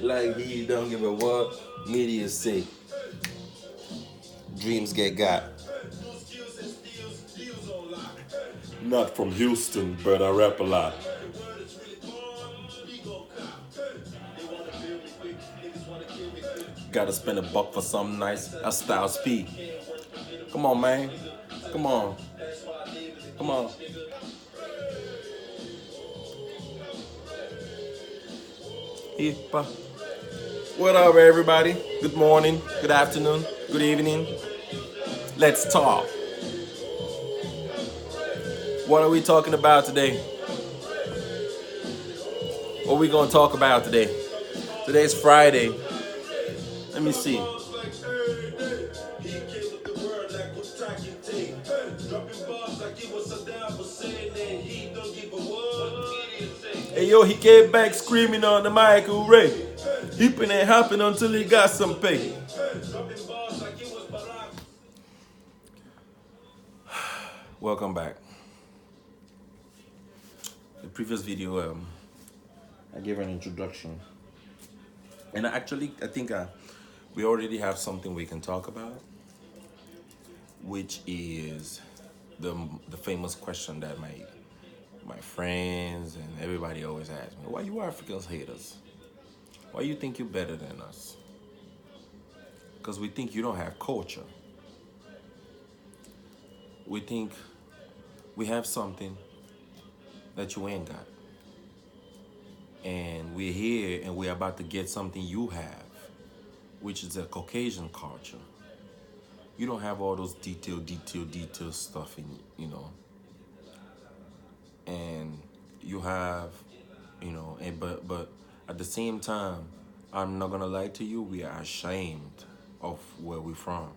Like he don't give a what media say. Dreams get got. Not from Houston, but I rap a lot. Gotta spend a buck for something nice. That's Styles P. Come on, man. Come on. Come on. Hippa. What up, everybody? Good morning, good afternoon, good evening. Let's talk. What are we talking about today? What are we gonna talk about today? Today's Friday. Let me see. Hey yo, he came back screaming on the mic, hooray! Heaping and hopping until he got some pay. Welcome back. The previous video, I gave an introduction, and I think we already have something we can talk about, which is the famous question that my friends and everybody always ask me: why you Africans hate us? Why you think you're better than us? Because we think you don't have culture. We think we have something that you ain't got. And we're here and we're about to get something you have, which is a Caucasian culture. You don't have all those detail stuff in, and you have, and but at the same time, I'm not gonna lie to you, we are ashamed of where we're from.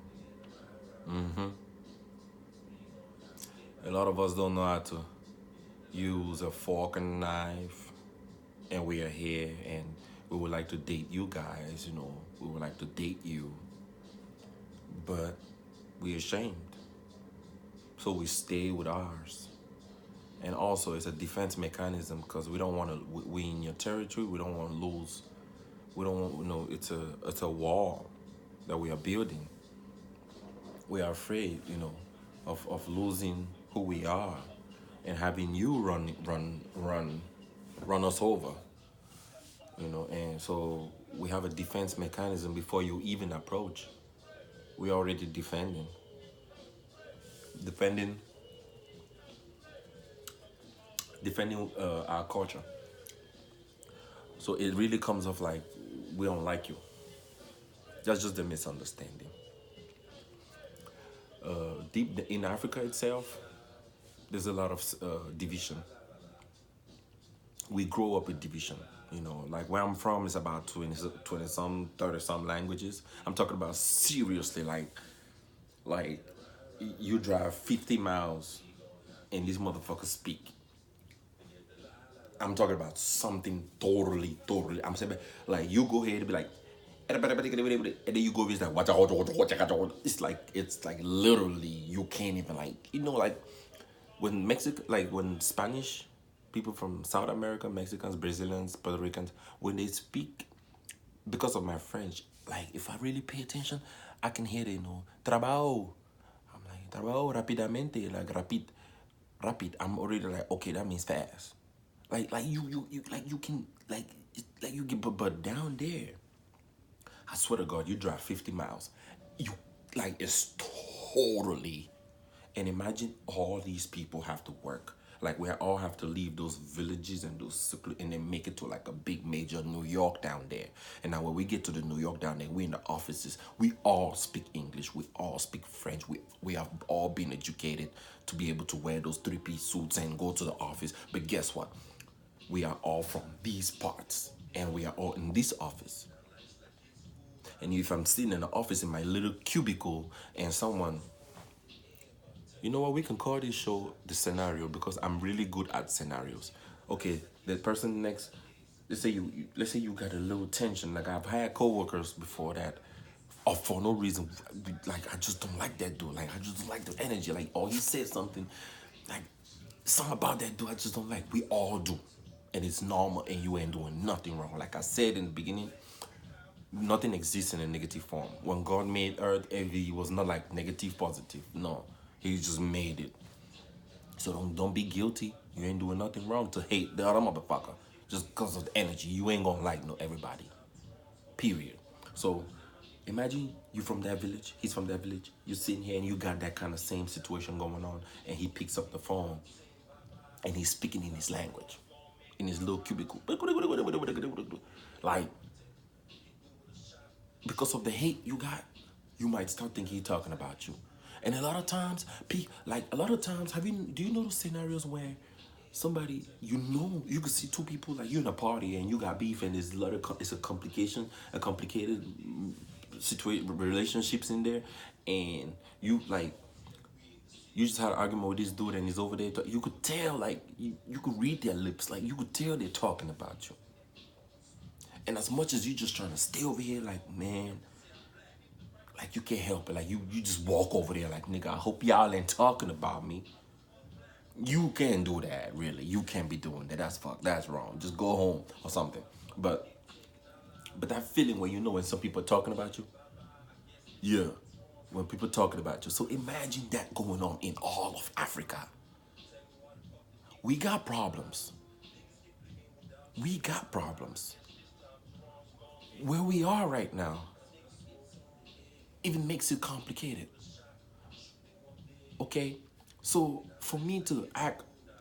A lot of us don't know how to use a fork and knife, and we are here and we would like to date you guys, we would like to date you, but we're ashamed. So we stay with ours. And also it's a defense mechanism because we don't want to, we in your territory, we don't want to lose. We don't want, it's a wall that we are building. We are afraid, of losing who we are and having you run us over, and so we have a defense mechanism before you even approach. We're already defending our culture. So it really comes off like we don't like you. That's just the misunderstanding. Deep in Africa itself, there's a lot of division. We grow up with division. Like where I'm from is about 20 some, 30 some languages. I'm talking about seriously, like you drive 50 miles and these motherfuckers speak. I'm talking about something totally. I'm saying like you go ahead and be like, and then you go, it's like, it's like literally you can't even like when Mexico, like when Spanish people from South America, Mexicans, Brazilians, Puerto Ricans, when they speak, because of my French, like if I really pay attention, I can hear trabajo. I'm like trabajo rápidamente, like rapid. I'm already like, okay, that means fast. Like you like you can like you get, but down there, I swear to God, you drive 50 miles, you like it's totally. And imagine all these people have to work. Like we all have to leave those villages and and then make it to like a big major New York down there. And now when we get to the New York down there, we in the offices. We all speak English. We all speak French. We have all been educated to be able to wear those three-piece suits and go to the office. But guess what? We are all from these parts, and we are all in this office. And if I'm sitting in the office in my little cubicle and someone, you know what, we can call this show the scenario because I'm really good at scenarios. Okay, the person next, let's say you got a little tension. Like I've had coworkers before that, or for no reason, like I just don't like that dude. Like I just don't like the energy. Like, oh, he said something, like something about that dude I just don't like. We all do. and it's normal, and you ain't doing nothing wrong. Like I said in the beginning, nothing exists in a negative form. When God made Earth, it was not like negative, positive. No, He just made it. So don't be guilty. You ain't doing nothing wrong to hate the other motherfucker just because of the energy. You ain't gonna like no everybody. Period. So imagine you from that village. He's from that village. You're sitting here and you got that kind of same situation going on, and he picks up the phone and he's speaking in his language, in his little cubicle. Like, because of the hate you got, you might start thinking he's talking about you. And a lot of times, do you know those scenarios where somebody, you could see two people, like you in a party and you got beef, and there's it's a complicated situation, relationships in there, and you just had an argument with this dude and he's over there. You could tell, like, you could read their lips, like you could tell they're talking about you. And as much as you just trying to stay over here, like, man, like you can't help it. Like you just walk over there like, nigga, I hope y'all ain't talking about me. You can't do that, really. You can't be doing that. That's wrong. Just go home or something. But that feeling where you know when some people are talking about you, yeah, when people are talking about you. So imagine that going on in all of Africa. We got problems. We got problems. Where we are right now even makes it complicated. Okay? So for me to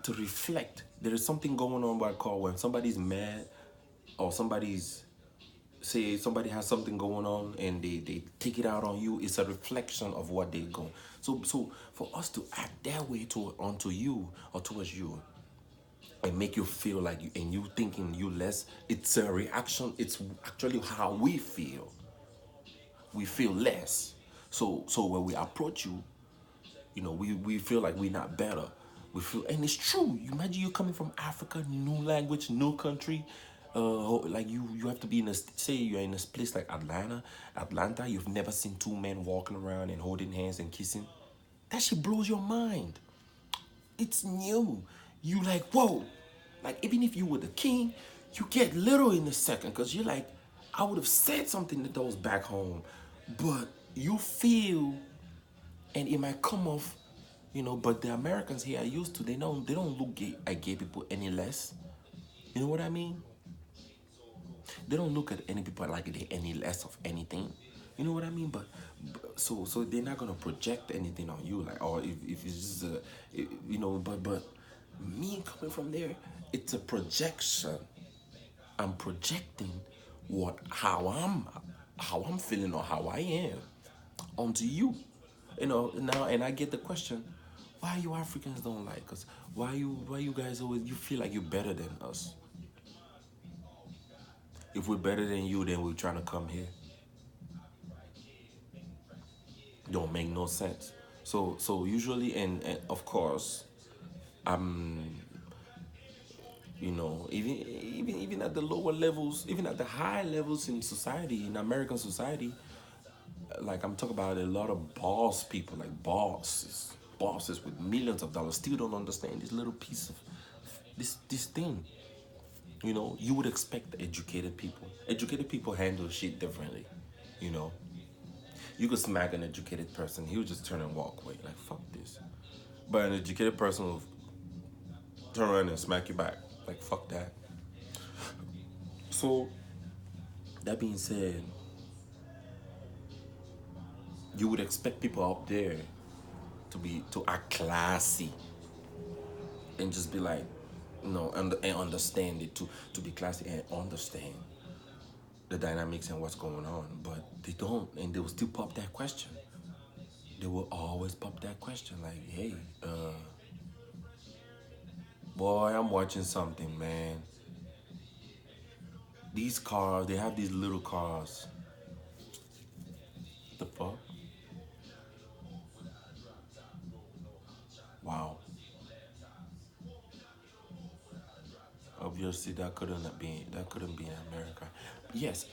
reflect, there is something going on what I call when somebody's mad, or somebody has something going on and they take it out on you. It's a reflection of what they're going. So for us to act that way onto you or towards you, and make you feel like you thinking you less, it's a reaction. It's actually how we feel. We feel less. So when we approach you, we feel like we're not better. And it's true. You imagine you coming from Africa, new language, new country. Like you have to be say you're in a place like Atlanta. You've never seen two men walking around and holding hands and kissing. That shit blows your mind. It's new. You like, whoa. Like, even if you were the king, you get little in a second, because you're like, I would have said something to those back home. But you feel, and it might come off, but the Americans here are used to, they don't look at gay people any less. You know what I mean? They don't look at any people like they any less of anything. You know what I mean? But so they're not gonna project anything on you, like, or if it's just but me coming from there, it's a projection. I'm projecting how I'm feeling or how I am onto you. Now, and I get the question, why you Africans don't like us? Why you guys always, you feel like you're better than us? If we're better than you, then we're trying to come here. Don't make no sense. So usually, and of course, even at the lower levels, even at the high levels in society, in American society, like I'm talking about a lot of boss people, like bosses with millions of dollars, still don't understand this little piece of this thing. You would expect educated people. Educated people handle shit differently. You could smack an educated person, he would just turn and walk away, like, fuck this. But an educated person will turn around and smack you back, like, fuck that. So, that being said, you would expect people up there to act classy and just be like, and understand it, to be classy and understand the dynamics and what's going on. But they don't, and they will still pop that question. They will always pop that question, like, hey, boy, I'm watching something, man. These cars, they have these little cars. What the fuck? Wow. Obviously, that couldn't be in America. Yes.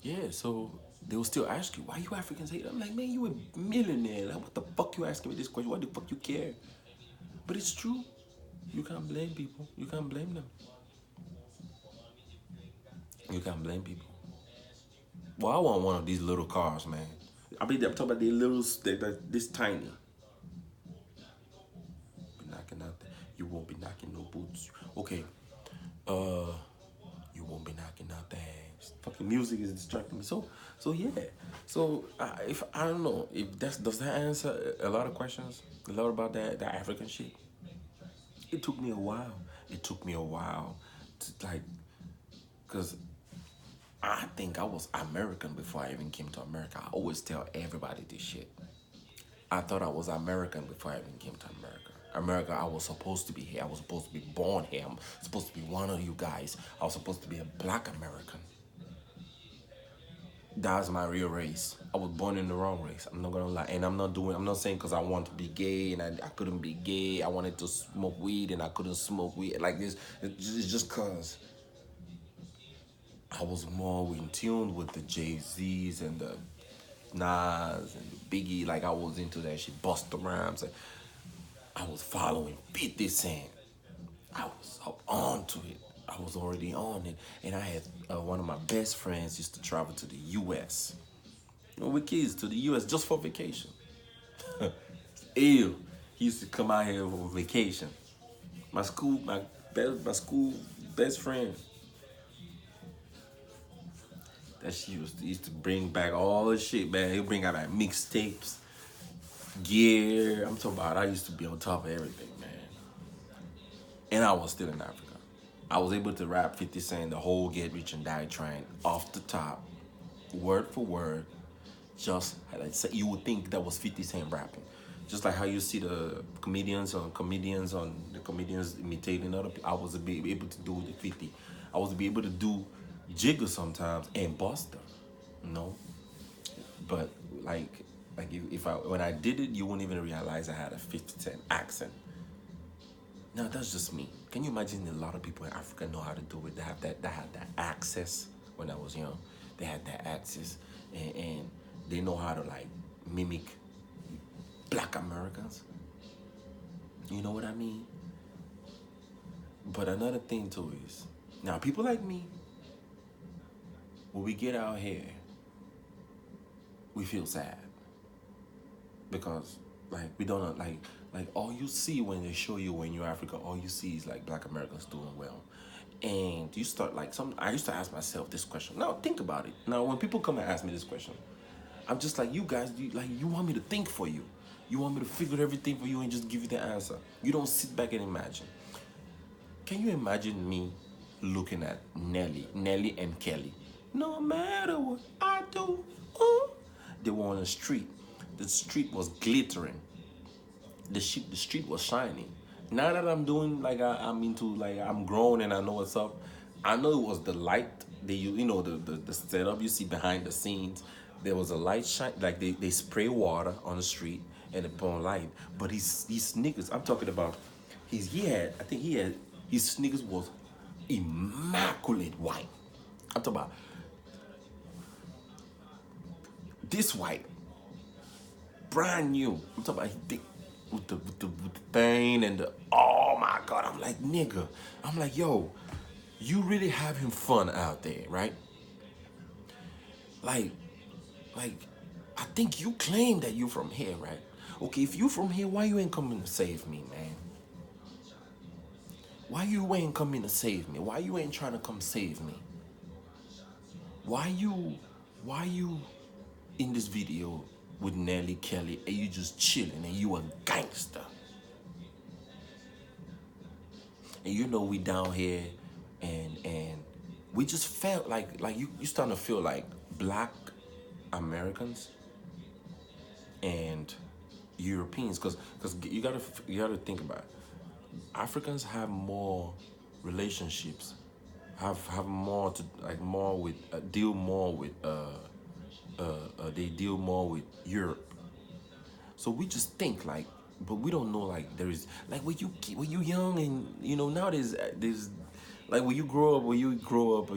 Yeah. So they will still ask you, why you Africans hate? I'm like, man, you a millionaire. Like, what the fuck you asking me this question? Why the fuck you care? But it's true. You can't blame people. You can't blame them. You can't blame people. Well, I want one of these little cars, man. I'm talking about the little, this tiny. Be knocking out. You won't be knocking no boots. Okay. Uh, you won't be knocking out the ass. Fucking music is distracting me. So yeah. So if I don't know if does that answer a lot of questions? A lot about that African shit. It took me a while. It took me a while to like, cause I think I was American before I even came to America. I always tell everybody this shit. I thought I was American before I even came to America. America, I was supposed to be here. I was supposed to be born here. I'm supposed to be one of you guys. I was supposed to be a black American. That's my real race. I was born in the wrong race. I'm not gonna lie. And I'm not saying because I want to be gay and I couldn't be gay. I wanted to smoke weed and I couldn't smoke weed. Like this, it's just cause I was more in tune with the Jay-Z's and the Nas and the Biggie. Like I was into that shit, Busta Rhymes. I was following 50 Cent. I was up onto it. I was already on it. And I had one of my best friends used to travel to the U.S. You know, with kids to the U.S. just for vacation. Ew. He used to come out here for vacation. My school best friend. That she used to bring back all the shit, man. He'll bring out like mixtapes, gear. I'm talking about I used to be on top of everything, man. And I was still in Africa. I was able to rap 50 Cent, the whole Get Rich and Die Trying off the top, word for word. Just like you would think that was 50 Cent rapping. Just like how you see the comedians imitating other people. I was able to do the 50. I was able to do Jigga sometimes and Busta, you know. But like if when I did it, you wouldn't even realize I had a 50 Cent accent. No, that's just me. Can you imagine a lot of people in Africa know how to do it? They had that access when I was young. They had that access and they know how to like mimic black Americans. You know what I mean? But another thing too is, now people like me, when we get out here, we feel sad. Because like we don't like all you see when they show you when you're Africa, all you see is like black Americans doing well. And you start like I used to ask myself this question. Now think about it. Now when people come and ask me this question, I'm just like, you guys, you want me to think for you. You want me to figure everything for you and just give you the answer. You don't sit back and imagine. Can you imagine me looking at Nelly and Kelly? No matter what I do, they were on the street. The street was glittering. The street was shining. Now that I'm doing like I'm into like I'm grown and I know what's up. I know it was the light. The setup you see behind the scenes. There was a light shine, like they spray water on the street and they put on light. But these sneakers, I'm talking about, his sneakers was immaculate white. I'm talking about this white, brand new. I'm talking about with the thing and the, oh my God. I'm like, nigga. I'm like, yo, you really having fun out there, right? Like, I think you claim that you from here, right? Okay, if you from here, why you ain't coming to save me, man? Why you ain't coming to save me? Why you ain't trying to come save me? Why you in this video with Nelly Kelly and you just chilling and you a gangster? And you know we down here and we just felt like you starting to feel like black Americans and Europeans, because you gotta think about it. Africans have more relationships, have more to like more with deal more with they deal more with Europe. So we just think like, but we don't know like there is like when you young and nowadays there's Like when you grow up, or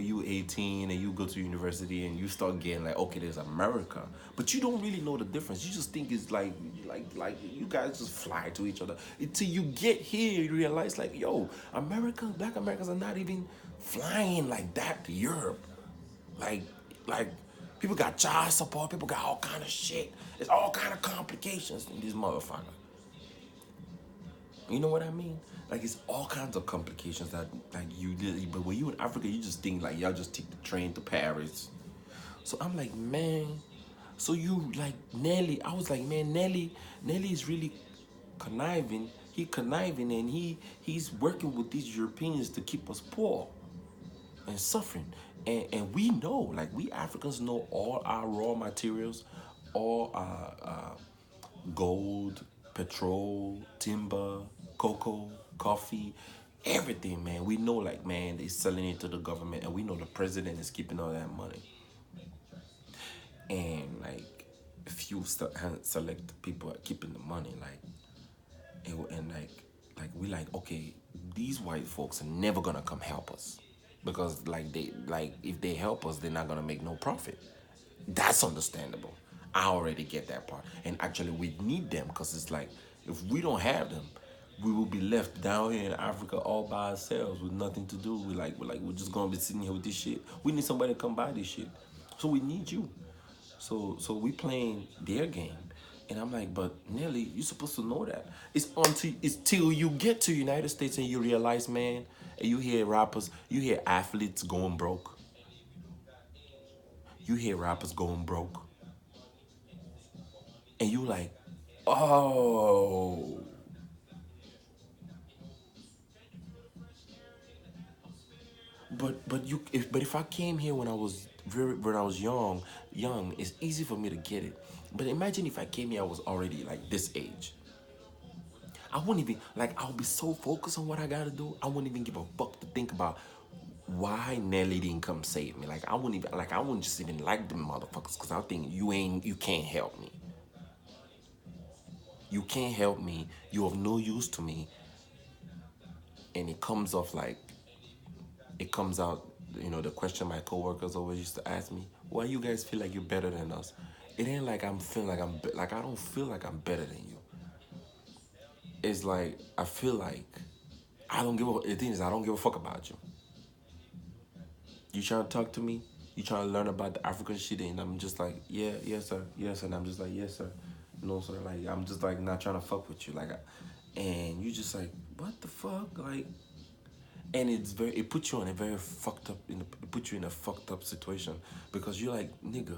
you 18 and you go to university and you start getting like, okay, there's America, but you don't really know the difference. You just think it's like you guys just fly to each other until you get here. You realize like, yo, Black Americans are not even flying like that to Europe. Like, like people got child support, people got all kind of shit. It's all kind of complications in this motherfucker. You know what I mean? Like it's all kinds of complications that like you did. But when you in Africa, you just think like y'all just take the train to Paris. So I'm like, man. So you like Nelly? I was like, man, Nelly is really conniving. He conniving and he's working with these Europeans to keep us poor and suffering. And we know, like we Africans know all our raw materials, all our gold, petrol, timber, cocoa, coffee, everything, man. We know, like, man, they selling it to the government, and we know the president is keeping all that money. And like, few select people are keeping the money, like, and like we like, okay, these white folks are never gonna come help us because like if they help us, they're not gonna make no profit. That's understandable. I already get that part. And actually, we need them because it's like, if we don't have them, we will be left down here in Africa all by ourselves with nothing to do. We're just gonna be sitting here with this shit. We need somebody to come buy this shit. So we need you. So we playing their game. And I'm like, but Nelly, you're supposed to know that. It's till you get to United States and you realize, man, and you hear rappers, you hear athletes going broke. You hear rappers going broke. And you like, oh, but if I came here when I was young, it's easy for me to get it. But imagine if I came here, I was already like this age. I wouldn't even like. I'll be so focused on what I gotta do. I wouldn't even give a fuck to think about why Nelly didn't come save me. Like I wouldn't even like. I wouldn't just even like them motherfuckers because I think you can't help me. You can't help me. You have no use to me. And it comes off like it comes out, the question my coworkers always used to ask me, why you guys feel like you're better than us? It ain't like I'm feeling like like I don't feel like I'm better than you. It's like I feel like I don't give a the thing is I don't give a fuck about you. You trying to talk to me? You trying to learn about the African shit and I'm just like, yeah, yes sir, yes, and I'm just like, yes sir. No sir, like I'm just like not trying to fuck with you. And you just like, what the fuck? Like, and it puts you on a very fucked up it puts you in a fucked up situation because you're like, nigga,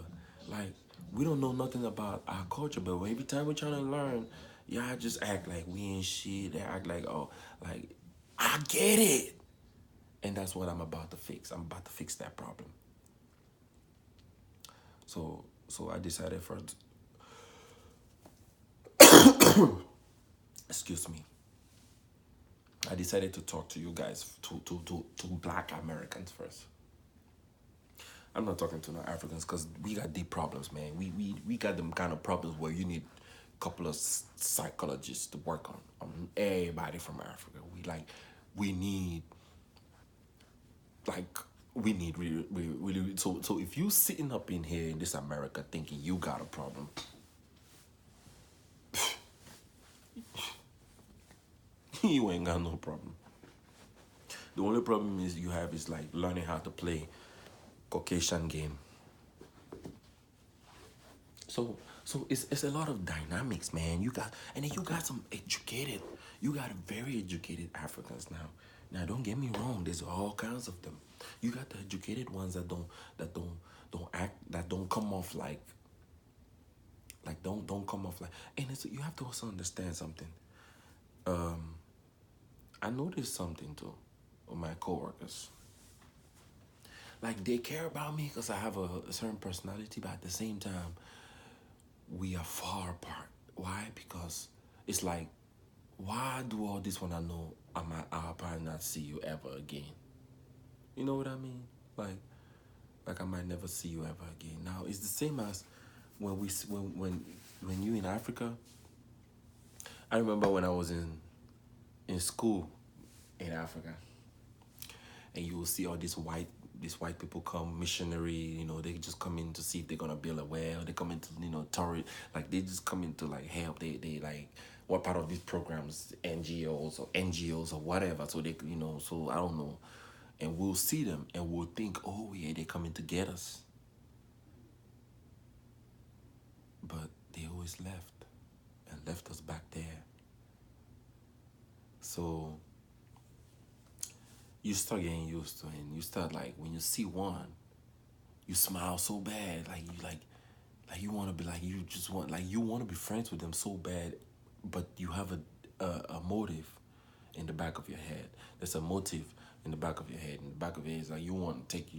like we don't know nothing about our culture, but every time we're trying to learn, y'all just act like we ain't shit. They act like, oh, like I get it. And that's what I'm about to fix. I'm about to fix that problem. So I decided first, excuse me, I decided to talk to you guys, to Black Americans first. I'm not talking to no Africans because we got deep problems, man. We got them kind of problems where you need a couple of psychologists to work on everybody from Africa. We need like we need really so if you sitting up in here in this America thinking you got a problem, you ain't got no problem. The only problem is you have is like learning how to play Caucasian game. So it's a lot of dynamics, man. And then you got some educated, you got very educated Africans now. Now don't get me wrong, there's all kinds of them. You got the educated ones that don't act, that don't come off like don't come off like, and you have to also understand something. I noticed something too with my coworkers. Like they care about me because I have a certain personality, but at the same time, we are far apart. Why? Because it's like, why do all this when I know I'll probably not see you ever again? You know what I mean? Like I might never see you ever again. Now it's the same as when you in Africa. I remember when I was in school in Africa, and you will see all these white people come missionary, they just come in to see if they're gonna build a well. They come into, tourist, like they just come in to like help. They like what part of these programs, NGOs or whatever. So they, so I don't know, and we'll see them and we'll think, oh yeah, they're coming to get us, but they always left and left us back there. So you start getting used to it, and you start like when you see one, you smile so bad, like you want to be like you just want like you want to be friends with them so bad, but you have a motive in the back of your head. There's a motive in the back of your head. In the back of your head is like you want to take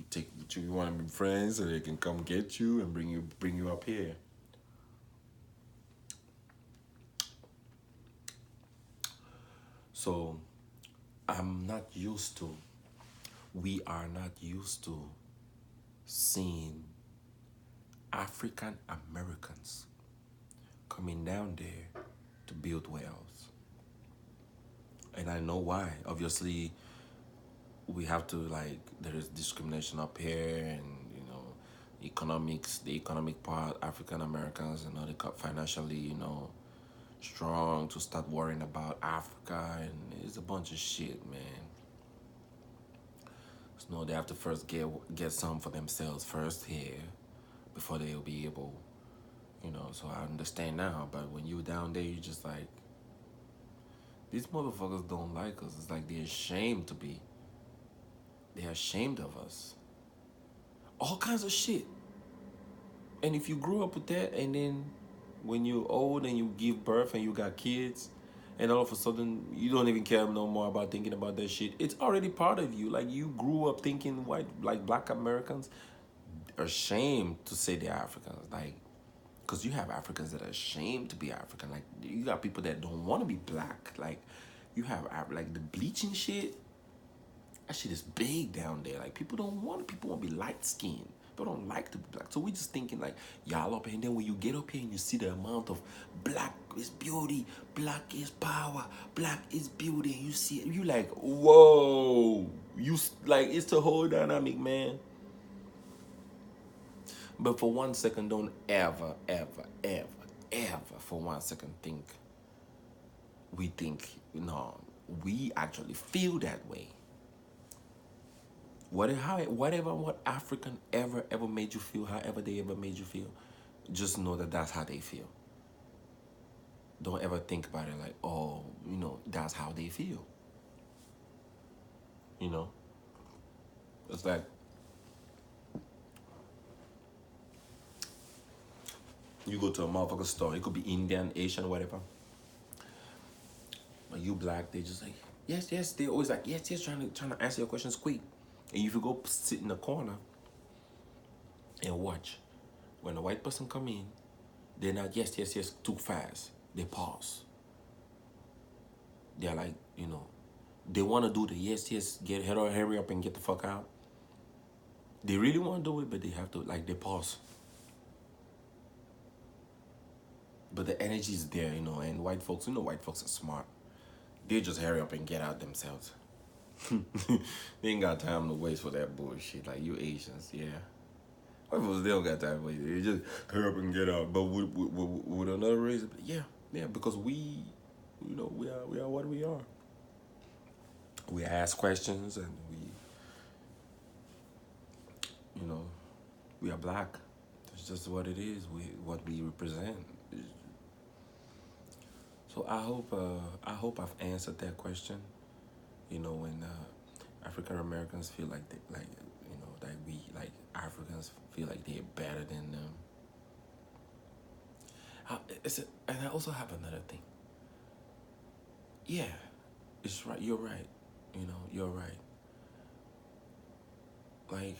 you want to be friends so they can come get you and bring you up here. So we are not used to seeing African Americans coming down there to build wells. And I know why. Obviously, we have to, like, there is discrimination up here, and, the economic part, African Americans, they got financially, strong to start worrying about Africa, and it's a bunch of shit, man. So they have to first get some for themselves first here before they'll be able, so I understand now. But when you down there, you just like, these motherfuckers don't like us. It's like they're ashamed to be. They're ashamed of us. All kinds of shit. And if you grew up with that, and then when you're old and you give birth and you got kids, and all of a sudden you don't even care no more about thinking about that shit, it's already part of you. Like, you grew up thinking black Americans are ashamed to say they're Africans. Like, because you have Africans that are ashamed to be African. Like, you got people that don't want to be black. Like, you have, like, the bleaching shit. That shit is big down there. Like, people want to be light-skinned. People don't like to be black. So we just thinking, like, y'all up here. And then when you get up here and you see the amount of black is beauty, black is power, black is beauty, and you see it, you like, whoa. Like, it's the whole dynamic, man. But for 1 second, don't ever, ever, ever, ever for 1 second think, no, we actually feel that way. What African ever made you feel, however they ever made you feel, just know that that's how they feel. Don't ever think about it like, oh, that's how they feel. It's like, you go to a motherfucker store, it could be Indian, Asian, whatever. But you black, they just like, yes, they always like, yes, trying to answer your questions quick. And if you go sit in the corner and watch, when a white person come in, they're not yes, too fast. They pause. They're like, they want to do the yes, hurry up and get the fuck out. They really want to do it, but they have to, like, they pause. But the energy is there, and white folks are smart. They just hurry up and get out themselves. They ain't got time to waste for that bullshit. Like, you Asians, yeah. White folks, they don't got time to waste. They just hurry up and get out. But with another race, yeah, because we are what we are. We ask questions, and we are black. That's just what it is. What we represent. So I hope I've answered that question. When African Americans feel like Africans feel like they're better than them. And I also have another thing. Yeah, it's right. You're right. You're right. Like,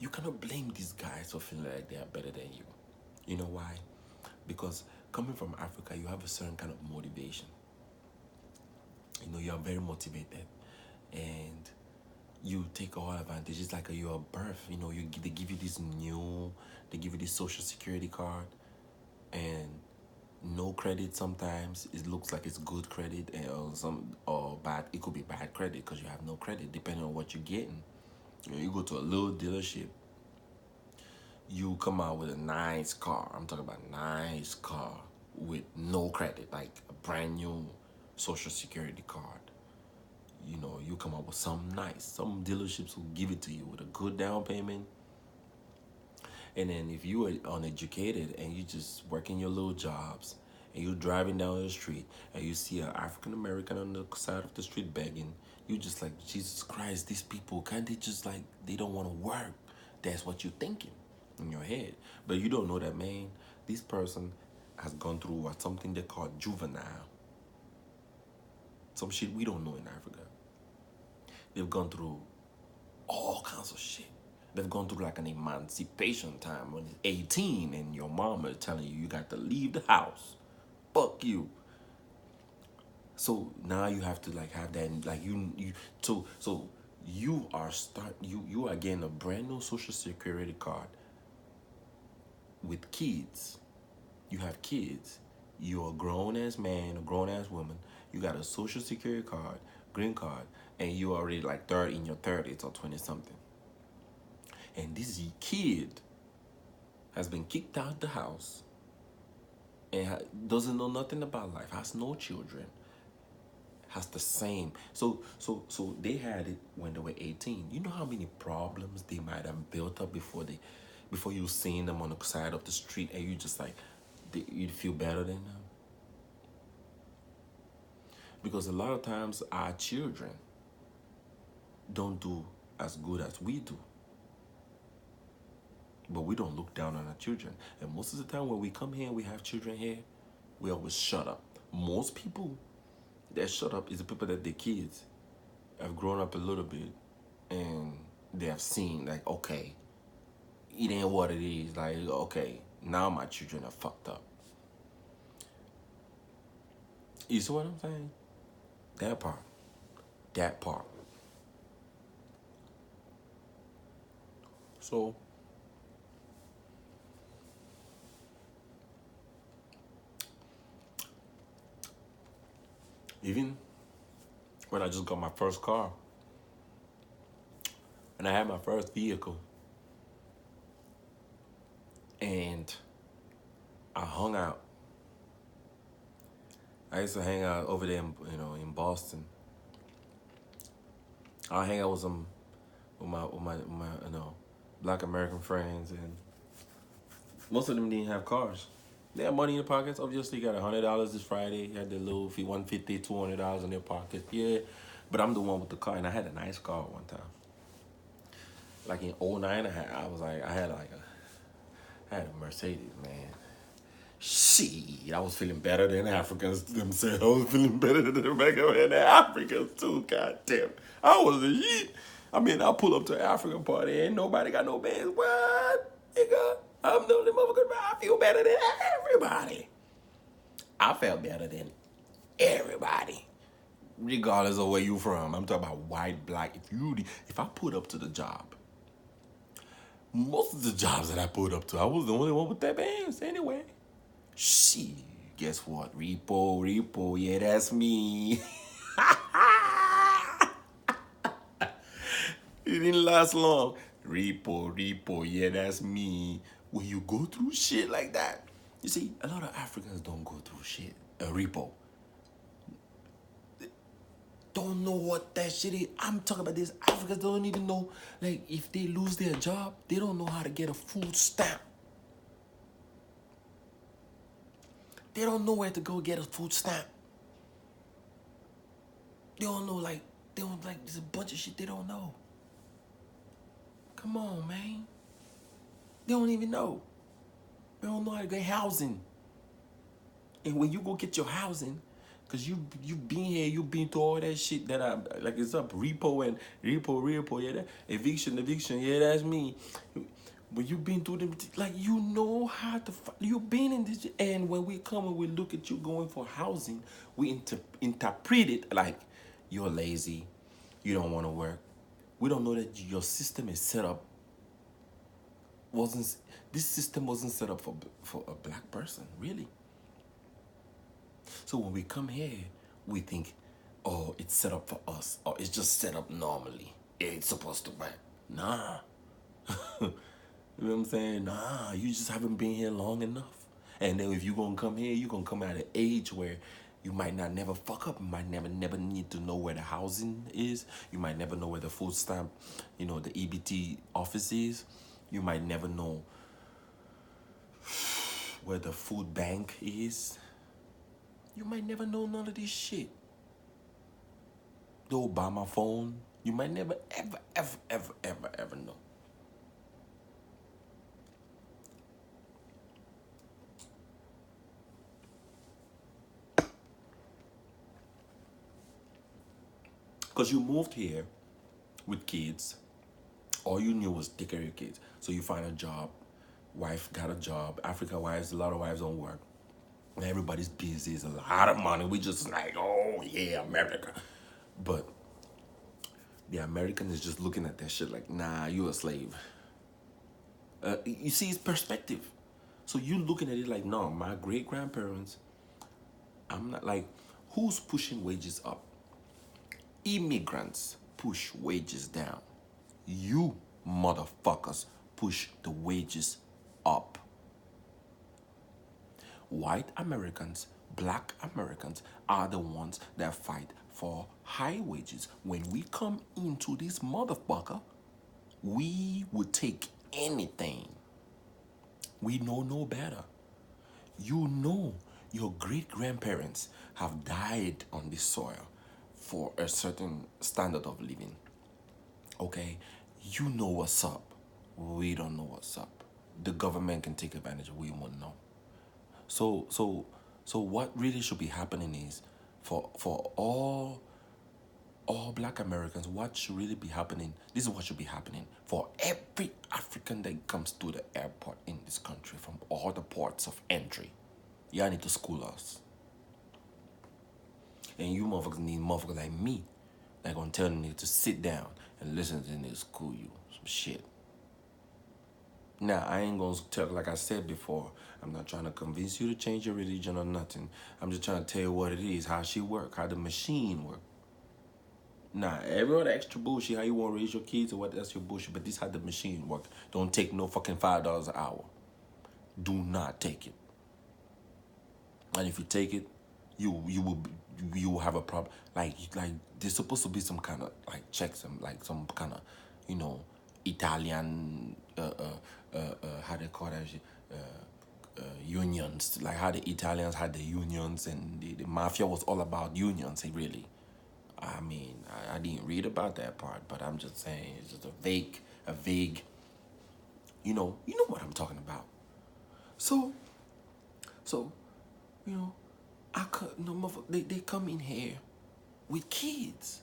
you cannot blame these guys for feeling like they are better than you. You know why? Because coming from Africa, you have a certain kind of motivation. You are very motivated, and you take all advantage. It's like your birth. They give you this social security card, and no credit sometimes it looks like it's good credit, and or bad. It could be bad credit because you have no credit, depending on what you're getting. You go to a little dealership, you come out with a nice car. I'm talking about nice car with no credit, like a brand new social security card. You come up with something nice. Some dealerships will give it to you with a good down payment. And then if you are uneducated and you just working your little jobs and you're driving down the street and you see an African American on the side of the street begging, you just like, Jesus Christ, these people, can't they just like, they don't want to work. That's what you're thinking in your head. But you don't know that, man, this person has gone through something they call juvenile. Some shit we don't know in Africa. They've gone through all kinds of shit. They've gone through like an emancipation time when it's 18 and your mama is telling you got to leave the house. Fuck you. So now you have to like have that like so you are getting a brand new social security card with kids. You have kids. You're a grown ass man, a grown ass woman. You got a social security card, green card, and you already like in your 30s or 20 something. And this kid has been kicked out the house and doesn't know nothing about life, has no children, has the same. So they had it when they were 18. You know how many problems they might have built up before you seen them on the side of the street, and you just like, you'd feel better than them? Because a lot of times our children don't do as good as we do. But we don't look down on our children. And most of the time when we come here and we have children here, we always shut up. Most people that shut up is the people that their kids have grown up a little bit and they have seen like, okay, it ain't what it is. Like, okay, now my children are fucked up. You see what I'm saying? That part. So even when I just got my first car and I had my first vehicle and I hung out. I used to hang out over there in Boston. I hang out with my Black American friends, and most of them didn't have cars. They had money in their pockets. Obviously, got $100 this Friday. Had the little $150, $200 in their pocket. Yeah, but I'm the one with the car, and I had a nice car one time. Like in '09, I had a Mercedes, man. Shit, I was feeling better than Africans themselves. I was feeling better than American Africans too. God damn, I was a shit. I mean, I pull up to an African party, ain't nobody got no bands. What, nigga? I'm the only motherfucker. I feel better than everybody. I felt better than everybody, regardless of where you from. I'm talking about white, black. If I put up to the job, most of the jobs that I put up to, I was the only one with that bands anyway. Shit, guess what? Repo, yeah, that's me. It didn't last long. Repo, yeah, that's me. When you go through shit like that, you see, a lot of Africans don't go through shit. A repo. Don't know what that shit is. I'm talking about this. Africans don't even know, like, if they lose their job, they don't know how to get a food stamp. They don't know where to go get a food stamp. They don't know, there's a bunch of shit they don't know. Come on, man. They don't even know. They don't know how to get housing. And when you go get your housing, because you been here, you been through all that shit that it's up, repo, yeah, that eviction, yeah, that's me. When you been through them, like, you know how to, you been in this, and when we come and we look at you going for housing, we interpret it like you're lazy, you don't want to work. We don't know that your system is set up, this system wasn't set up for a black person, really. So when we come here, we think, oh, it's set up for us, or it's just set up normally. It's supposed to work. Nah. You know what I'm saying? Nah, you just haven't been here long enough. And then if you gonna come here, you gonna come at an age where you might not never fuck up. You might never need to know where the housing is. You might never know where the food stamp, the EBT office is. You might never know where the food bank is. You might never know none of this shit. The Obama phone. You might never, ever know. Because you moved here with kids. All you knew was take care of your kids. So you find a job. Wife got a job. African wives, a lot of wives don't work. Everybody's busy. It's a lot of money. We just like, oh yeah, America. But the American is just looking at that shit like, nah, you a slave. You see, it's perspective. So you looking at it like, no, my great grandparents, I'm not like, who's pushing wages up? Immigrants push wages down. You motherfuckers push the wages up. White Americans, black Americans are the ones that fight for high wages. When we come into this motherfucker, we would take anything. We know no better. You know your great grandparents have died on this soil for a certain standard of living. Okay? You know what's up. We don't know what's up. The government can take advantage. We won't know. So what really should be happening is for all black Americans, what should really be happening, this is what should be happening for every African that comes to the airport in this country from all the ports of entry. Y'all need to school us. And you motherfuckers need motherfuckers like me that gonna tell them to sit down and listen to them school you some shit. Now, I ain't gonna tell, like I said before, I'm not trying to convince you to change your religion or nothing. I'm just trying to tell you what it is, how she work, how the machine work. Nah, every other extra bullshit, how you want to raise your kids or what, that's your bullshit. But this how the machine work. Don't take no fucking $5 an hour. Do not take it. And if you take it, you will have a problem. Like there's supposed to be some kind of like checks and like some kind of, Italian how they call that shit, unions. Like how the Italians had the unions and the mafia was all about unions. Really. I mean, I didn't read about that part, but I'm just saying it's just a vague, you know what I'm talking about. So, I could, they come in here with kids,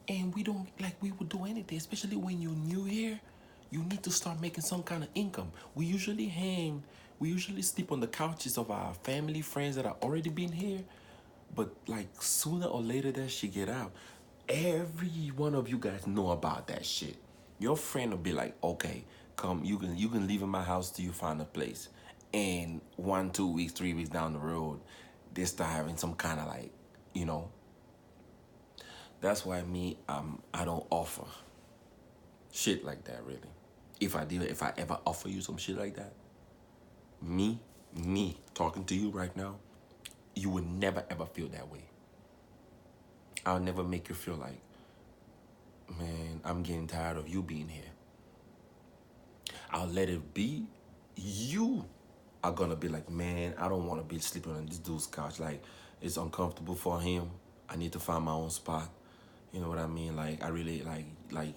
and we don't, like, we would do anything, especially when you're new here. You need to start making some kind of income. We usually sleep on the couches of our family, friends that are already been here. But like sooner or later that shit get out. Every one of you guys know about that shit. Your friend will be like, okay, come, you can live in my house till you find a place. And 1, 2 weeks, 3 weeks down the road, they start having some kind of like, That's why I don't offer shit like that, really. If I ever offer you some shit like that, me talking to you right now, you would never ever feel that way. I'll never make you feel like, man, I'm getting tired of you being here. I'll let it be. You are gonna be like, man, I don't want to be sleeping on this dude's couch. Like, it's uncomfortable for him. I need to find my own spot. You know what I mean? Like, I really like,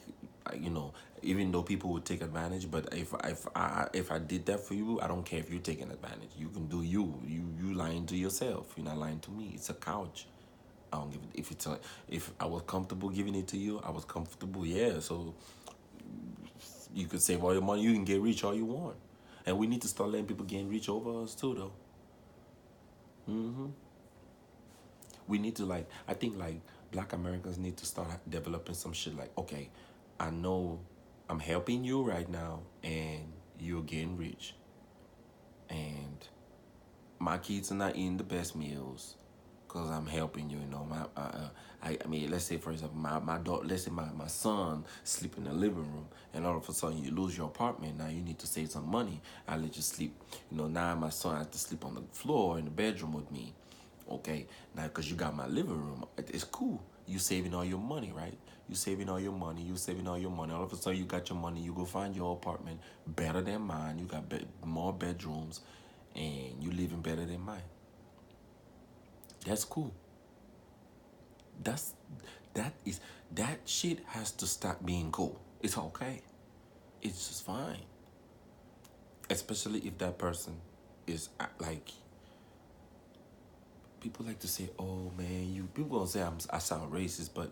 even though people would take advantage, but if I did that for you, I don't care if you're taking advantage. You can do you. You lying to yourself. You're not lying to me. It's a couch. I don't give it. If I was comfortable giving it to you, I was comfortable. Yeah. So you could save all your money. You can get rich all you want, and we need to start letting people get rich over us too, though. We need to I think Black Americans need to start developing some shit like, okay, I know I'm helping you right now and you're getting rich. and my kids are not eating the best meals because I'm helping you. You know, I mean, let's say for example, my daughter, let's say my son sleep in the living room, and all of a sudden you lose your apartment. Now you need to save some money. I let you sleep. You know, now my son has to sleep on the floor in the bedroom with me. Okay, now because you got my living room, it's cool. You saving all your money, right? You saving all your money. You saving all your money. All of a sudden you got your money. You go find your apartment better than mine. You got more bedrooms, and you living better than mine. That's cool. That's that is that shit has to stop being cool. It's okay. It's just fine. Especially if that person is like people like to say, "Oh man, you." People gonna say I sound racist, but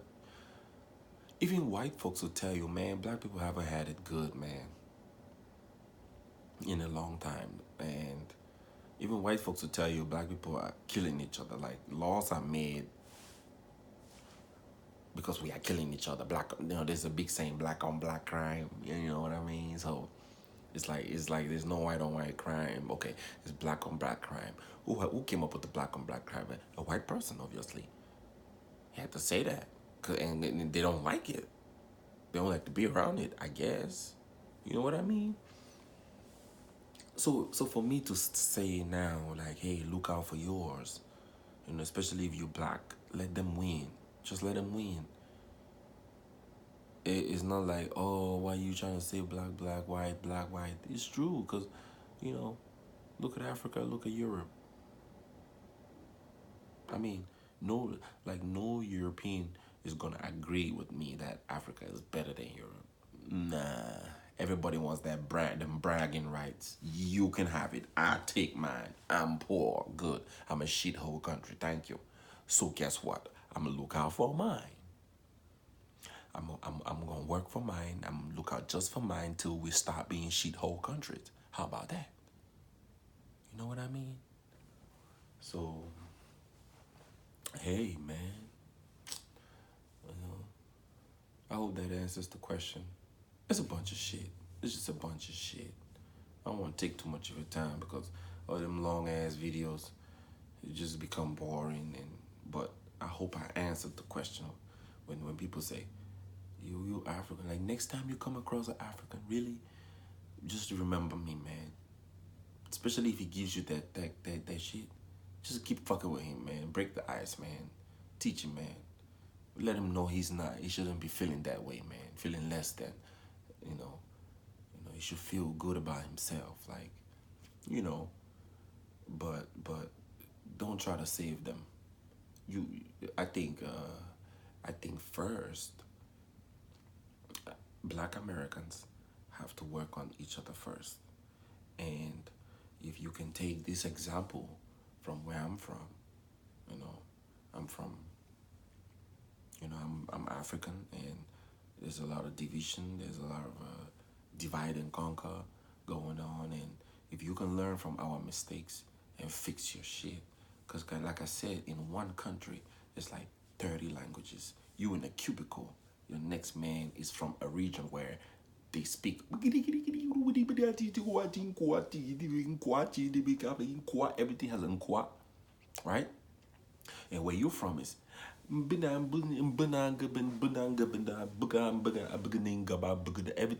even white folks will tell you, "Man, black people haven't had it good, man, in a long time." And even white folks will tell you, black people are killing each other. Like laws are made because we are killing each other. Black, you know, there's a big saying, "Black on black crime." You know what I mean? So it's like there's no white on white crime. Okay, it's black on black crime. Who came up with the black on black crime? A white person, obviously. He had to say that, and they don't like it. They don't like to be around it, I guess. You know what I mean? So for me to say now, like, hey, look out for yours, you know, especially if you're black, let them win. Just let them win. It's not like, oh, why you trying to say black, black, white, black, white? It's true, because, you know, look at Africa, look at Europe. I mean, no European is gonna agree with me that Africa is better than Europe. Nah. Everybody wants them bragging rights. You can have it. I take mine. I'm poor. Good. I'm a shithole country. Thank you. So guess what? I'm gonna look out for mine. I'm gonna work for mine. I'm gonna look out just for mine till we stop being shithole countries. How about that? You know what I mean? So, hey man, you know, I hope that answers the question. It's a bunch of shit. It's just a bunch of shit. I don't want to take too much of your time because all them long ass videos, it just become boring. But I hope I answered the question when people say, you African. Like next time you come across an African, really, just remember me, man. Especially if he gives you that shit. Just keep fucking with him, man. Break the ice, man. Teach him, man. Let him know he shouldn't be feeling that way, man. Feeling less than, you know. He should feel good about himself, like, you know. But don't try to save them. I think first, Black Americans have to work on each other first. And if you can take this example from where I'm from, you know, I'm from, you know, I'm African, and there's a lot of division, there's a lot of divide and conquer going on, and if you can learn from our mistakes and fix your shit, because like I said, in one country, it's like 30 languages. You in a cubicle, your next man is from a region where they speak everything has a nkwa, right? And where you from is everything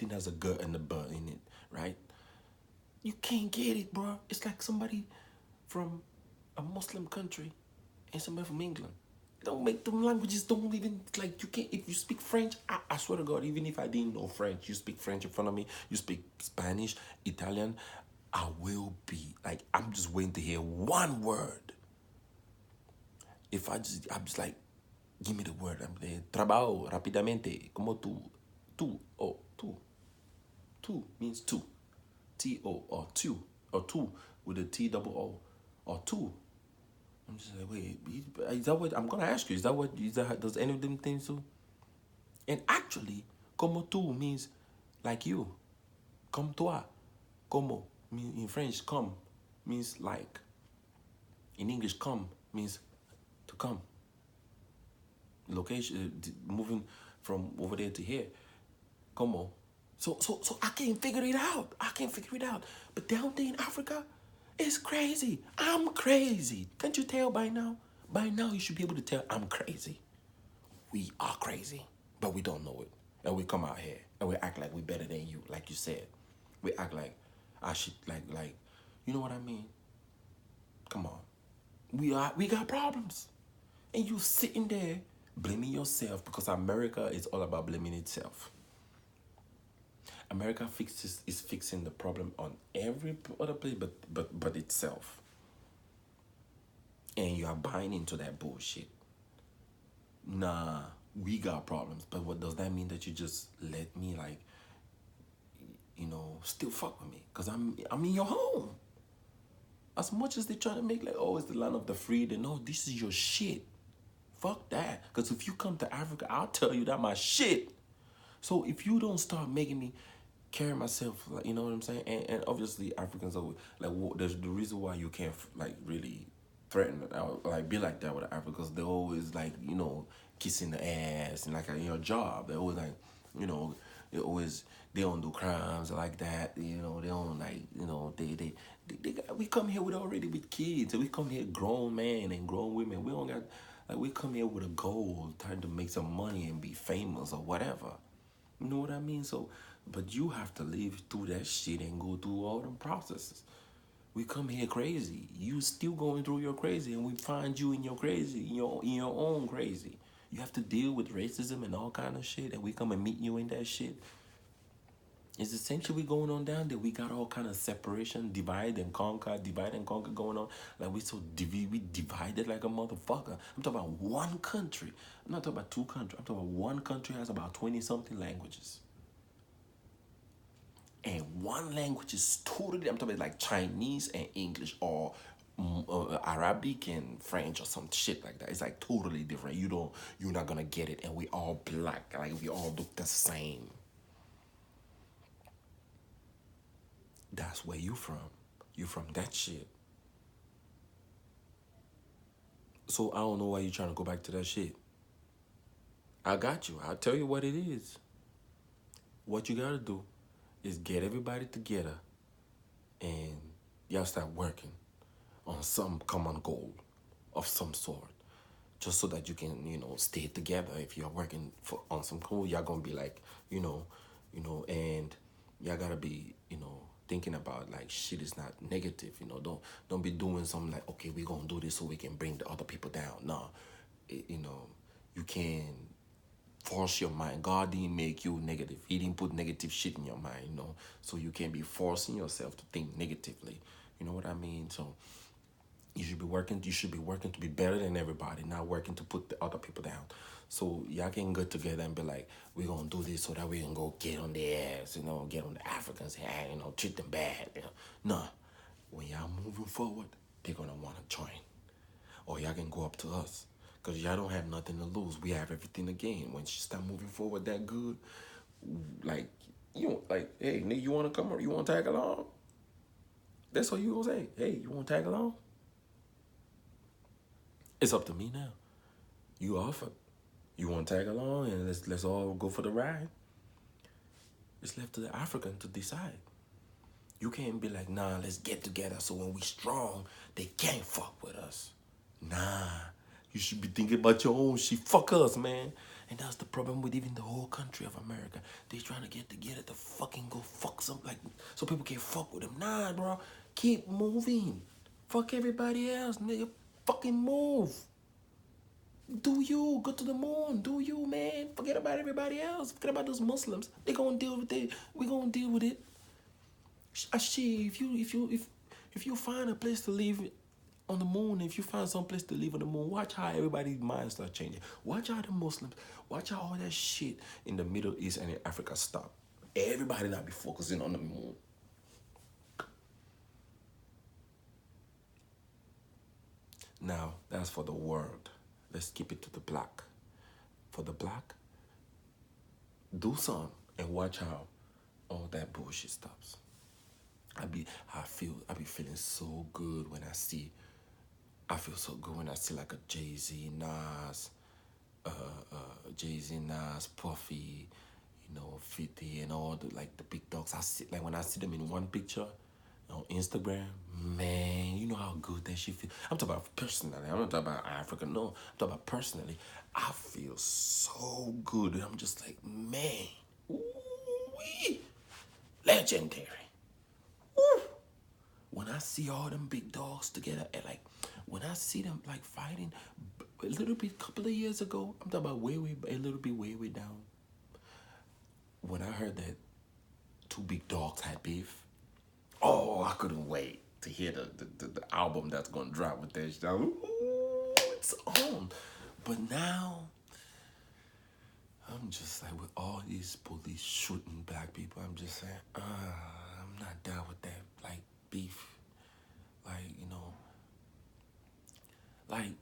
has a g and a b in it, right? You can't get it, bro. It's like somebody from a Muslim country and somebody from England. Don't make them languages, don't even, like, you can't. If you speak French, I swear to God, even if I didn't know French, you speak French in front of me, you speak Spanish, Italian, I will be like, I'm just waiting to hear one word. I'm just like, give me the word. I'm there. Trabajo rápidamente. Como tú. Tú. Oh, tú. Two means two. T-O, or two. Or two with a T-double-O. Or two. I'm just like, wait, is that what, I'm going to ask you, does any of them things do? And actually, como tú means like you. Comme toi. Como, in French, come means like. In English, come means to come. Location, moving from over there to here. Como. So I can't figure it out. But down there in Africa, It's crazy. I'm crazy. Can't you tell by now? By now, you should be able to tell I'm crazy. We are crazy, but we don't know it. And we come out here and we act like we better than you, like you said. We act like I should like you know what I mean? Come on. We got problems. And you sitting there blaming yourself because America is all about blaming itself. America is fixing the problem on every other place but itself. And you are buying into that bullshit. Nah, we got problems. But what does that mean that you just let me like, still fuck with me? Cause I'm in your home. As much as they try to make like, oh, it's the land of the free, they know this is your shit. Fuck that. Cause if you come to Africa, I'll tell you that my shit. So if you don't start making me carry myself, like, you know what I'm saying? And obviously Africans are like, there's the reason why you can't like really threaten like be like that with Africans. Because they're always like, kissing the ass and like in your job. They're always like, they don't do crimes like that. They don't like, we come here with kids. We come here grown men and grown women. We don't got like we come here with a goal, trying to make some money and be famous or whatever. You know what I mean? So, but you have to live through that shit and go through all them processes. We come here crazy. You still going through your crazy, and we find you in your crazy, in your own crazy. You have to deal with racism and all kind of shit, and we come and meet you in that shit. It's essentially going on down there. We got all kind of separation, divide and conquer going on. Like we divided like a motherfucker. I'm talking about one country. I'm not talking about two countries. I'm talking about one country has about 20-something languages. And one language is totally, I'm talking about like Chinese and English or Arabic and French or some shit like that. It's like totally different. You're not gonna get it. And we all black, like we all look the same. That's where you from. You from that shit. So I don't know why you trying to go back to that shit. I got you. I'll tell you what it is. What you gotta do is get everybody together and y'all start working on some common goal of some sort. Just so that you can, stay together. If you're working on some goal, y'all gonna be like, and y'all gotta be, thinking about like shit is not negative. Don't be doing something like, okay, we're gonna do this so we can bring the other people down. No, you can force your mind. God didn't make you negative. He didn't put negative shit in your mind, so you can't be forcing yourself to think negatively. You know what I mean? So you should be working to be better than everybody, not working to put the other people down. So y'all can get together and be like, we're gonna do this so that we can go get on their ass, get on the Africans and treat them bad. No. When y'all moving forward, they're gonna wanna join. Or y'all can go up to us. Cause y'all don't have nothing to lose. We have everything to gain. When she start moving forward that good, like hey, nigga, you wanna come or you wanna tag along? That's what you gonna say. Hey, you wanna tag along? It's up to me now. You offered. You want to tag along and let's all go for the ride? It's left to the African to decide. You can't be like, nah, let's get together so when we strong, they can't fuck with us. Nah, you should be thinking about your own shit. Fuck us, man. And that's the problem with even the whole country of America. They trying to get together to fucking go fuck some, like, so people can fuck with them. Nah, bro. Keep moving. Fuck everybody else, nigga. Fucking move. Do you go to the moon? Do you, man? Forget about everybody else. Forget about those Muslims. They gonna deal with it. We gonna deal with it. If you find a place to live on the moon, if you find some place to live on the moon, watch how everybody's minds start changing. Watch how the Muslims, watch how all that shit in the Middle East and in Africa stop. Everybody not be focusing on the moon. Now that's for the world. Let's keep it to the black. For the black, do something and watch how all that bullshit stops. I be feeling so good when I feel so good when I see like a Jay-Z, Nas, Puffy, 50 and all the like the big dogs. When I see them in one picture on Instagram, man, you know how good that shit feel. I'm talking about personally. I'm not talking about Africa. No, I'm talking about personally. I feel so good. And I'm just like, man, ooh-wee, legendary. Woo. When I see all them big dogs together, and like when I see them like fighting, a little bit, couple of years ago, I'm talking about a little bit way down. When I heard that two big dogs had beef, oh, I couldn't wait to hear the album that's gonna drop with that shit. Ooh, it's on. But now, I'm just like, with all these police shooting black people, I'm just saying, I'm not down with that, like, beef. Like, like,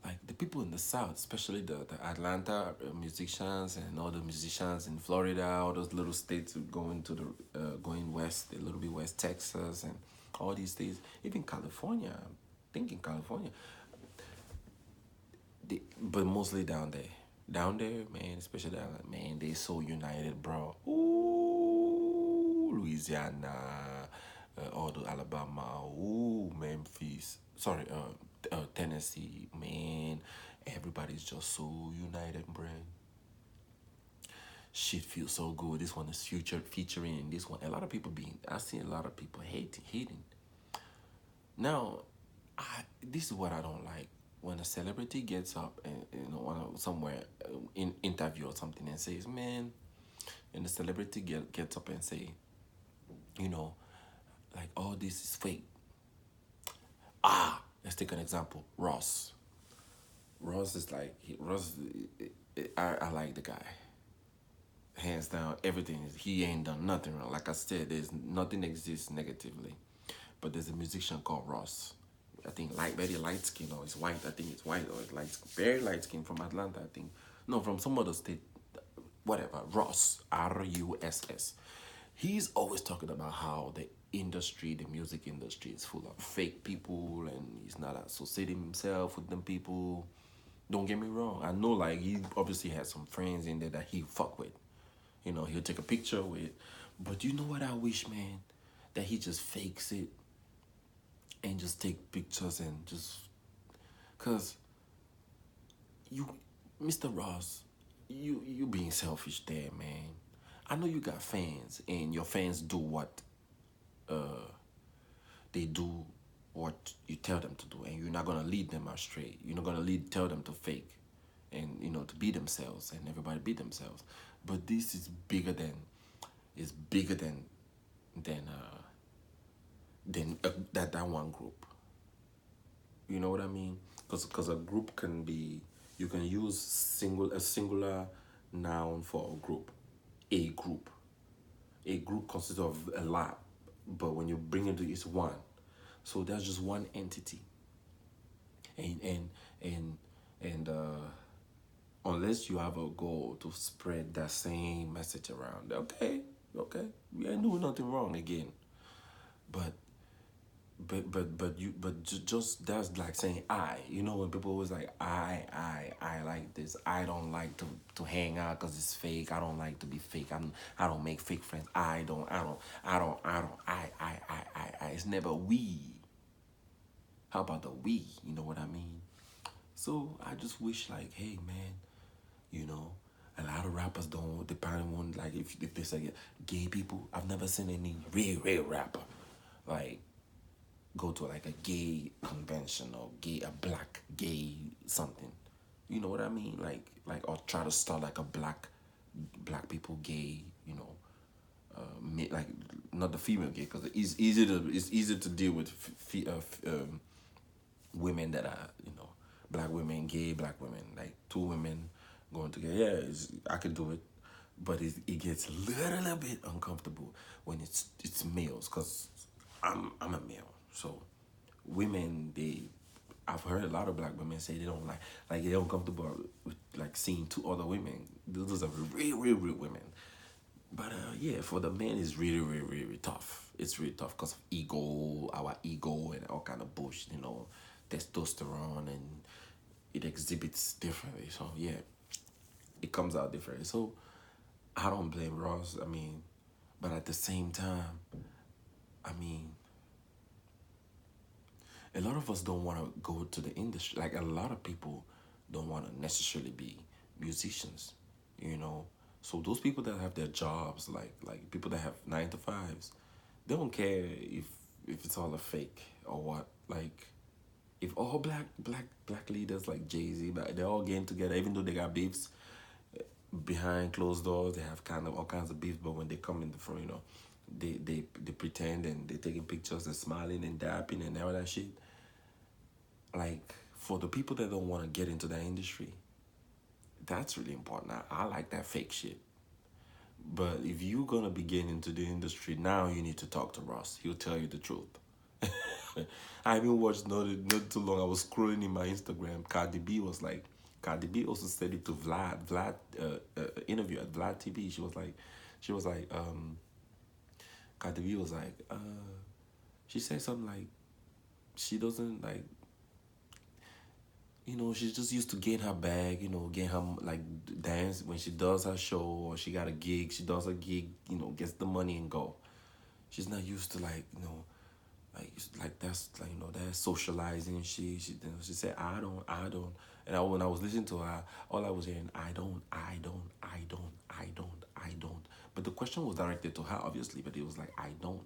like the people in the South, especially the Atlanta musicians and all the musicians in Florida, all those little states going to going west, a little bit west Texas and all these states, even California. I'm thinking California, but mostly down there. Down there, man, especially down there, man, they so united, bro. Ooh, Louisiana, all the Alabama, ooh, Memphis. Sorry, Tennessee, man. Everybody's just so united, bro. Shit feels so good. This one is featuring this one. A lot of people I see a lot of people hating. Now, this is what I don't like. When a celebrity gets up and somewhere in interview or something and says, "Man," and the celebrity gets up and say, you know, like, "Oh, this is fake." Let's take an example. Ross. Ross is like Ross. I like the guy. Hands down, everything he ain't done nothing wrong. Like I said, there's nothing exists negatively, but there's a musician called Ross. I think very light skin or it's white. I think it's white or it's light, very light skin from Atlanta. I think no, from some other state. Whatever. Ross, Russ. He's always talking about how the industry, the music industry, is full of fake people, and he's not associating himself with them people. Don't get me wrong. I know, like, he obviously has some friends in there that he fuck with. He'll take a picture with. But you know what I wish, man? That he just fakes it and just take pictures and just... Because you, Mr. Ross, you being selfish there, man. I know you got fans, and your fans do what they do what you tell them to do, and you're not gonna lead them astray. You're not gonna tell them to fake, and to be themselves, and everybody be themselves. But this is bigger than, than that one group. You know what I mean? Because a group can be, you can use a singular noun for a group. A group. A group consists of a lot, but when you bring it to it's one. So that's just one entity. And unless you have a goal to spread that same message around, okay, we ain't doing nothing wrong again. But just that's like saying when people always like I like this, I don't like to hang out because it's fake, I don't like to be fake, I don't make fake friends, I it's never we. How about the we? You know what I mean? So I just wish, like, hey man, a lot of rappers don't depend on, like, if they say gay people, I've never seen any real rapper like go to like a gay convention or a black gay something. You know what I mean? Like or try to start like a black people gay, like not the female gay, because it's easier to deal with women that are black women, gay black women, like two women going together. Yeah, I could do it, but it gets a little bit uncomfortable when it's males, because I'm a male. So women, I've heard a lot of black women say they don't like they're uncomfortable with like seeing two other women. Those are real women. But yeah, for the men, it's really tough. It's really tough because of our ego and all kind of bullshit, testosterone, and it exhibits differently. So yeah, it comes out differently. So I don't blame Ross. I mean, but at the same time, I mean, A lot of us don't want to go to the industry. Like a lot of people don't want to necessarily be musicians, you know. So those people that have their jobs, like people that have 9 to 5s, they don't care if it's all a fake or what. Like if all black leaders like Jay-Z, they're all getting together, even though they got beefs behind closed doors, they have kind of all kinds of beefs. But when they come in the front, they pretend and they're taking pictures and smiling and dapping and all that shit. Like for the people that don't want to get into that industry, that's really important. I like that fake shit. But if you're gonna be getting into the industry now, you need to talk to Ross. He'll tell you the truth. I even watched not too long. I was scrolling in my Instagram. Cardi B also said it to Vlad. Interview at Vlad TV. She was like, Cardi B was like, she said something like, she doesn't like, she's just used to getting her bag, getting her like dance when she does her show or she got a gig. She does a gig, gets the money and go. She's not used to like that's like that's socializing. She said I don't, and when I was listening to her, all I was hearing I don't. But the question was directed to her, obviously, but it was like I don't,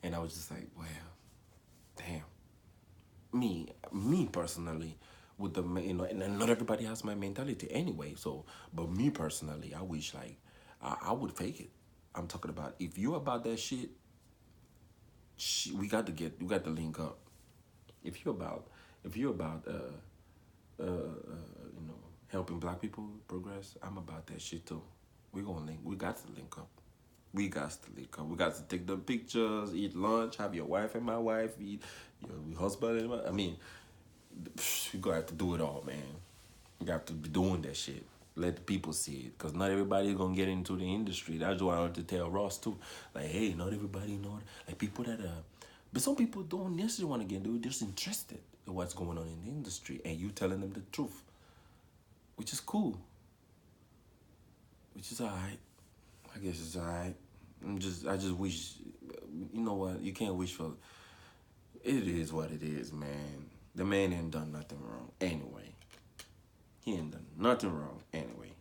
and I was just like, well, damn. Me personally, with the and not everybody has my mentality anyway. So, but me personally, I wish like I would fake it. I'm talking about if you about that shit, we got to link up. If you about helping black people progress, I'm about that shit too. We gonna link. We got to link up. We got to link up. We got to take the pictures, eat lunch, have your wife and my wife eat, your husband and I mean, we gonna have to do it all, man. You got to be doing that shit. Let the people see it, cause not everybody's gonna get into the industry. That's why I wanted to tell Ross too. Like, hey, not everybody know. Like people that but some people don't necessarily want to get into it. They're just interested in what's going on in the industry, and you telling them the truth, which is cool. Which is alright. I guess it's alright. I just wish, you know what? You can't wish for. It is what it is, man. The man ain't done nothing wrong anyway. He ain't done nothing wrong anyway.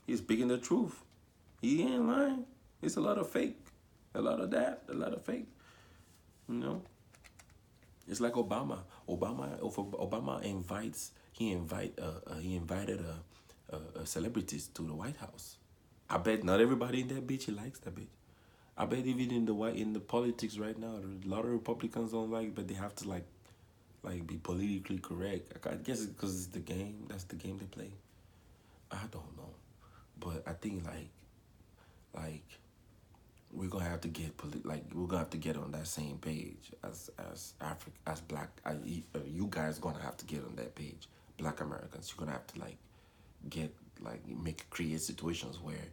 He's speaking the truth. He ain't lying. It's a lot of fake. A lot of that. A lot of fake. It's like Obama. Obama he invited celebrities to the White House. I bet not everybody in that bitch likes that bitch. I bet even in the politics right now, a lot of Republicans don't like, but they have to like be politically correct. I guess it's because it's the game. That's the game they play. I don't know, but I think like we're gonna have to get we're gonna have to get on that same page as Africa, as black. You guys gonna have to get on that page. Black Americans, you're gonna have to create situations where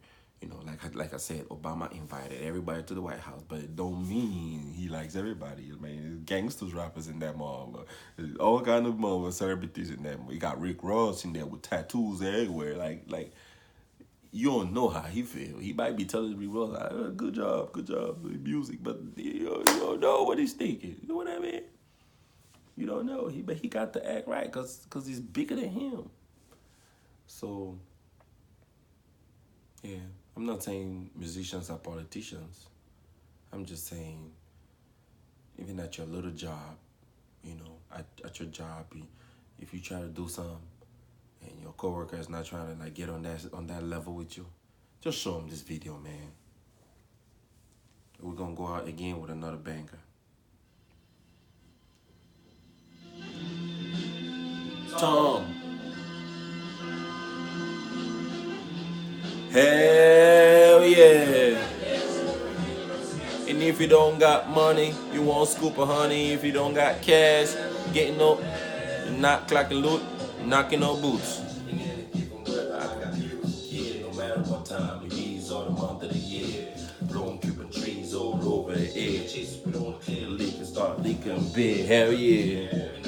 like I said, Obama invited everybody to the White House, but it don't mean he likes everybody. I mean, gangsters, rappers in that mall, all kind of celebrities in that mall. You got Rick Ross in there with tattoos everywhere. Like you don't know how he feel. He might be telling Rick Ross, good job, with music, but you don't know what he's thinking. You know what I mean? You don't know. But he got to act right because he's bigger than him. So, yeah. I'm not saying musicians are politicians. I'm just saying, even at your little job, at your job, if you try to do something and your coworker is not trying to get on that level with you, just show them this video, man. We're gonna go out again with another banger. Tom. Hell yeah. And if you don't got money, you want scoop of honey. If you don't got cash, getting up, not clacking loot, knocking on boots. No matter what time it is or the month of the year, blowing Cuban trees all over the edge. Leaking, start leaking big. Hell yeah.